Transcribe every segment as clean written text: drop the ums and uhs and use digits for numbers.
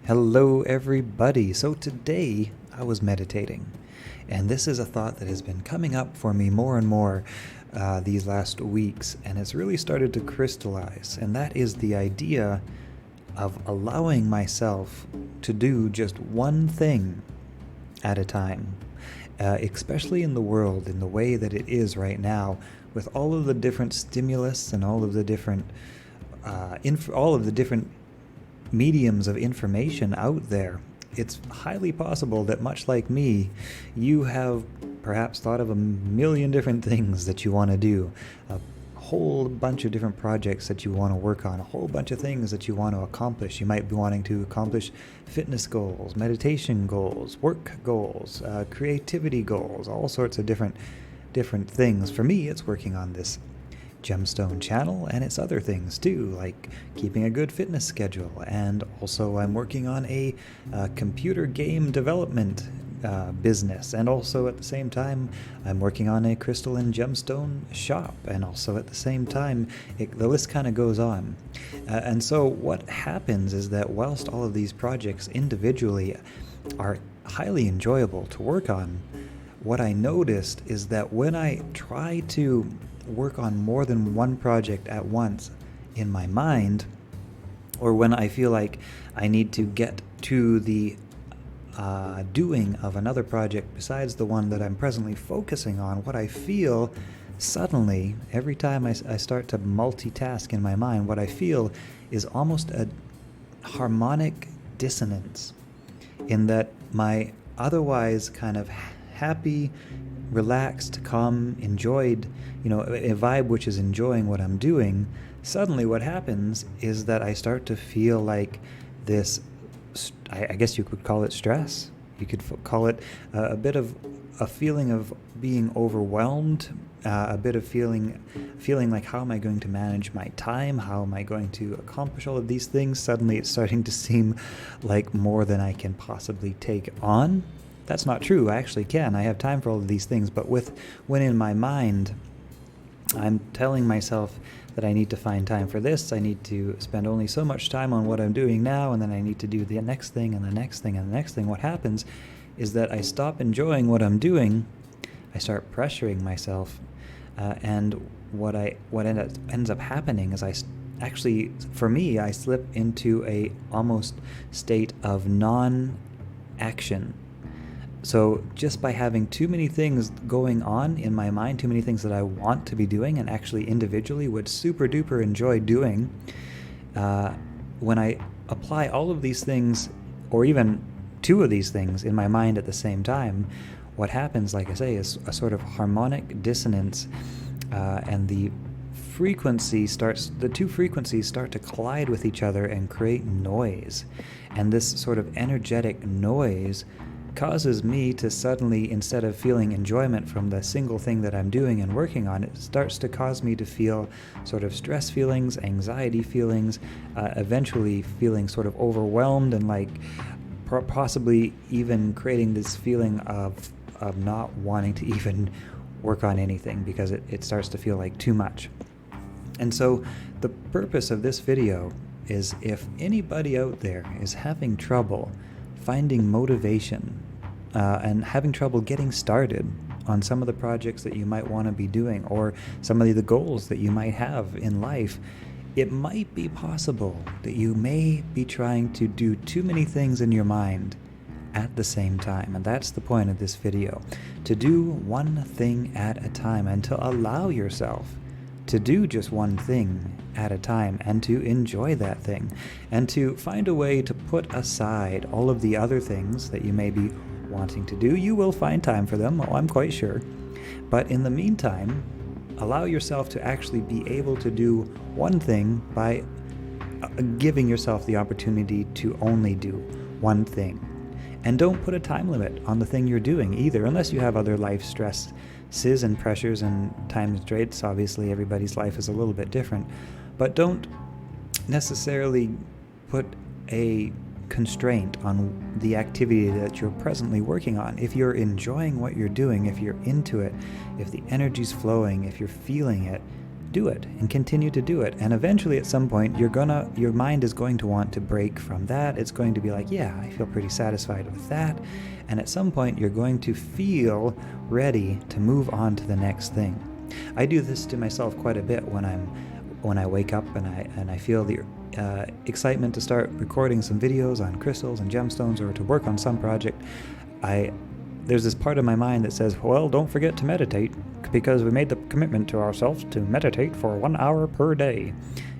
Hello, everybody. So today I was meditating, and this is a thought that has been coming up for me more and more these last weeks, and it's really started to crystallize. And that is the idea of allowing myself to do just one thing at a time, especially in the world, in the way that it is right now, with all of the different stimulus and all of the different mediums of information out there. It's highly possible that, much like me, you have perhaps thought of a million different things that you want to do, a whole bunch of different projects that you want to work on, a whole bunch of things that you want to accomplish. You might be wanting to accomplish fitness goals, meditation goals, work goals, creativity goals, all sorts of different things. For me, it's working on this Gemstone channel, and it's other things too, like keeping a good fitness schedule, and also I'm working on a computer game development business, and also at the same time I'm working on a crystal and gemstone shop, and also at the same time the list kind of goes on. And so what happens is that whilst all of these projects individually are highly enjoyable to work on, what I noticed is that when I try to work on more than one project at once in my mind, or when I feel like I need to get to the doing of another project besides the one that I'm presently focusing on, what I feel suddenly, every time I start to multitask in my mind, what I feel is almost a harmonic dissonance, in that my otherwise kind of happy, relaxed, calm, enjoyed, a vibe which is enjoying what I'm doing, suddenly what happens is that I start to feel like this, I guess you could call it stress. You could call it a bit of a feeling of being overwhelmed, a bit of feeling like, how am I going to manage my time? How am I going to accomplish all of these things? Suddenly it's starting to seem like more than I can possibly take on. That's not true. I actually can. I have time for all of these things. But when in my mind, I'm telling myself that I need to find time for this, I need to spend only so much time on what I'm doing now, and then I need to do the next thing and the next thing and the next thing, what happens is that I stop enjoying what I'm doing. I start pressuring myself. And what ends up happening is for me, I slip into a almost state of non-action. So just by having too many things going on in my mind, too many things that I want to be doing and actually individually would super duper enjoy doing, when I apply all of these things, or even two of these things in my mind at the same time, what happens, like I say, is a sort of harmonic dissonance, and the two frequencies start to collide with each other and create noise. And this sort of energetic noise causes me to suddenly, instead of feeling enjoyment from the single thing that I'm doing and working on, it starts to cause me to feel sort of stress feelings, anxiety feelings, eventually feeling sort of overwhelmed, and like possibly even creating this feeling of not wanting to even work on anything, because it starts to feel like too much. And so the purpose of this video is, if anybody out there is having trouble finding motivation and having trouble getting started on some of the projects that you might want to be doing, or some of the goals that you might have in life, it might be possible that you may be trying to do too many things in your mind at the same time. And that's the point of this video, to do one thing at a time, and to allow yourself to do just one thing at a time, and to enjoy that thing, and to find a way to put aside all of the other things that you may be wanting to do. You will find time for them, I'm quite sure. But in the meantime, allow yourself to actually be able to do one thing by giving yourself the opportunity to only do one thing. And don't put a time limit on the thing you're doing either, unless you have other life stresses and pressures and time constraints. Obviously, everybody's life is a little bit different. But don't necessarily put a constraint on the activity that you're presently working on. If you're enjoying what you're doing, if you're into it, if the energy's flowing, if you're feeling it, do it and continue to do it. And eventually at some point your mind is going to want to break from that. It's going to be like, yeah, I feel pretty satisfied with that. And at some point you're going to feel ready to move on to the next thing. I do this to myself quite a bit when I wake up and I feel the excitement to start recording some videos on crystals and gemstones or to work on some project. There's this part of my mind that says, well, don't forget to meditate, because we made the commitment to ourselves to meditate for 1 hour per day.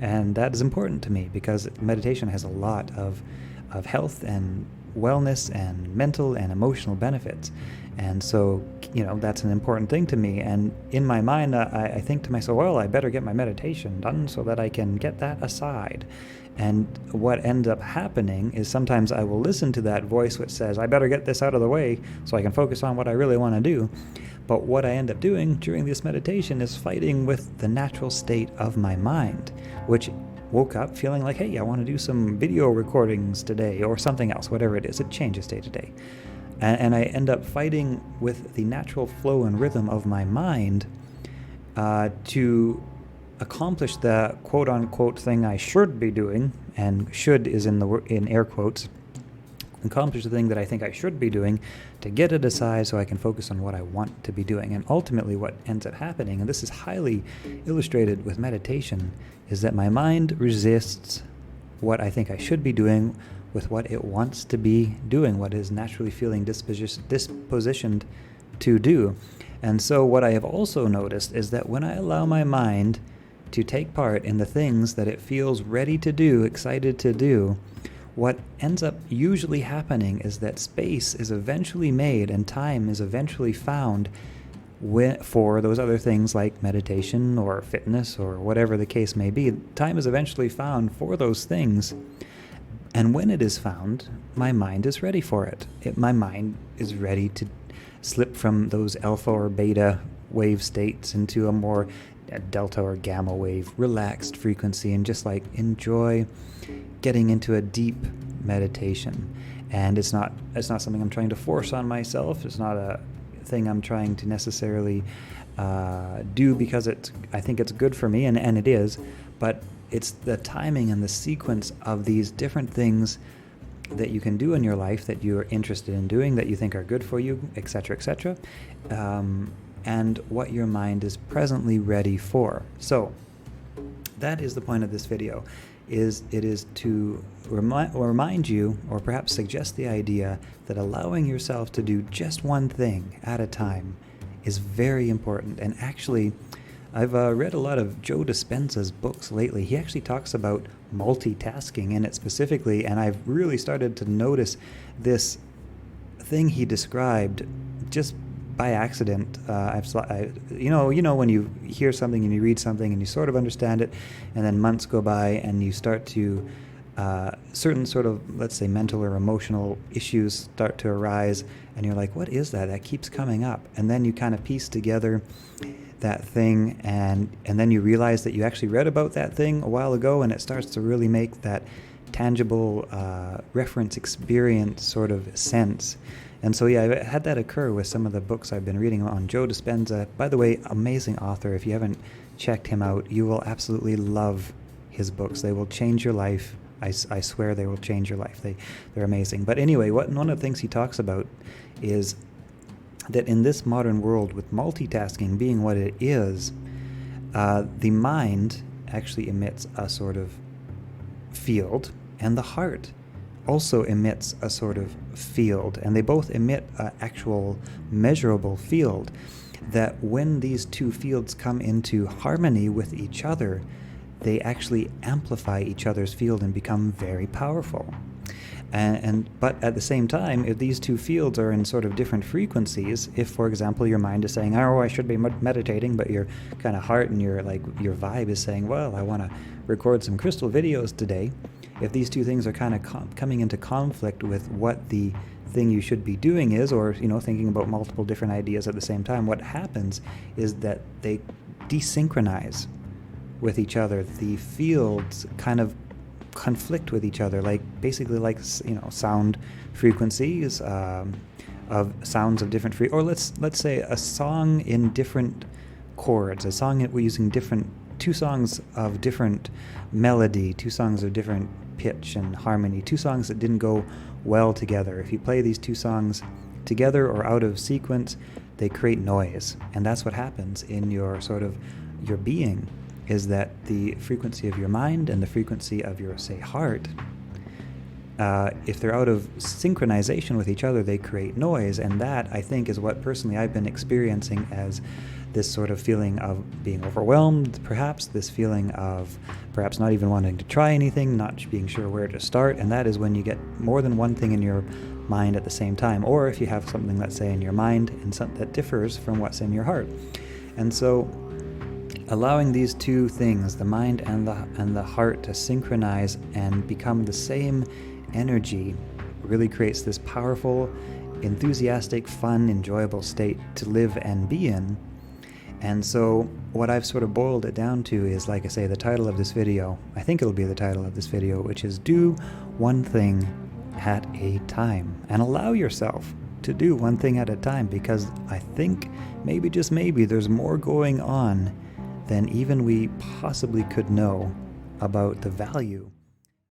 And that is important to me because meditation has a lot of health and wellness and mental and emotional benefits. And so, that's an important thing to me. And in my mind, I think to myself, well, I better get my meditation done so that I can get that aside. And what ends up happening is sometimes I will listen to that voice which says, I better get this out of the way so I can focus on what I really want to do. But what I end up doing during this meditation is fighting with the natural state of my mind, which woke up feeling like, hey, I want to do some video recordings today or something else, whatever it is. It changes day to day. And I end up fighting with the natural flow and rhythm of my mind to accomplish the quote-unquote thing I should be doing, and should is in air quotes, accomplish the thing that I think I should be doing, to get it aside so I can focus on what I want to be doing. And ultimately what ends up happening, and this is highly illustrated with meditation, is that my mind resists what I think I should be doing with what it wants to be doing, what is naturally feeling dispositioned to do. And so what I have also noticed is that when I allow my mind to take part in the things that it feels ready to do, excited to do, what ends up usually happening is that space is eventually made and time is eventually found for those other things like meditation or fitness or whatever the case may be. Time is eventually found for those things. And when it is found, my mind is ready for it. My mind is ready to slip from those alpha or beta wave states into a more delta or gamma wave relaxed frequency, and just like enjoy getting into a deep meditation. And it's not something I'm trying to force on myself. It's not a thing I'm trying to necessarily do because I think it's good for me, and it is, but it's the timing and the sequence of these different things that you can do in your life that you're interested in doing, that you think are good for you, etc., etc., and what your mind is presently ready for. So that is the point of this video. It is to remind you, or perhaps suggest the idea that allowing yourself to do just one thing at a time is very important. And actually, I've read a lot of Joe Dispenza's books lately. He actually talks about multitasking in it specifically, and I've really started to notice this thing he described just by accident. You know when you hear something and you read something and you sort of understand it, and then months go by and you start to certain sort of, let's say, mental or emotional issues start to arise, and you're like, what is that? That keeps coming up. And then you kind of piece together that thing, and then you realize that you actually read about that thing a while ago, and it starts to really make that tangible reference experience sort of sense. And so, yeah, I've had that occur with some of the books I've been reading on Joe Dispenza. By the way, amazing author. If you haven't checked him out, you will absolutely love his books. They will change your life. I swear they will change your life. They're amazing. But anyway, one of the things he talks about is that in this modern world, with multitasking being what it is, the mind actually emits a sort of field, and the heart also emits a sort of field, and they both emit an actual measurable field, that when these two fields come into harmony with each other, they actually amplify each other's field and become very powerful. But at the same time, if these two fields are in sort of different frequencies, if, for example, your mind is saying, oh, I should be meditating, but your kind of heart and your vibe is saying, well, I want to record some crystal videos today. If these two things are kind of coming into conflict with what the thing you should be doing is, or thinking about multiple different ideas at the same time, what happens is that they desynchronize with each other. The fields kind of conflict with each other, basically like sound frequencies of sounds of different or let's say a song in different chords, a song that we're using different two songs of different melody, two songs of different pitch and harmony, two songs that didn't go well together. If you play these two songs together or out of sequence, they create noise. And that's what happens in your your being, is that the frequency of your mind and the frequency of your, say, heart, if they're out of synchronization with each other, they create noise. And that, I think, is what personally I've been experiencing as this sort of feeling of being overwhelmed, perhaps this feeling of perhaps not even wanting to try anything, not being sure where to start. And that is when you get more than one thing in your mind at the same time, or if you have something, let's say, in your mind and something that differs from what's in your heart. And so allowing these two things, the mind and the heart, to synchronize and become the same energy, really creates this powerful, enthusiastic, fun, enjoyable state to live and be in. And so what I've sort of boiled it down to is, like I say, the title of this video, I think it'll be the title of this video, which is do one thing at a time. And allow yourself to do one thing at a time, because I think maybe, just maybe, there's more going on than even we possibly could know about the value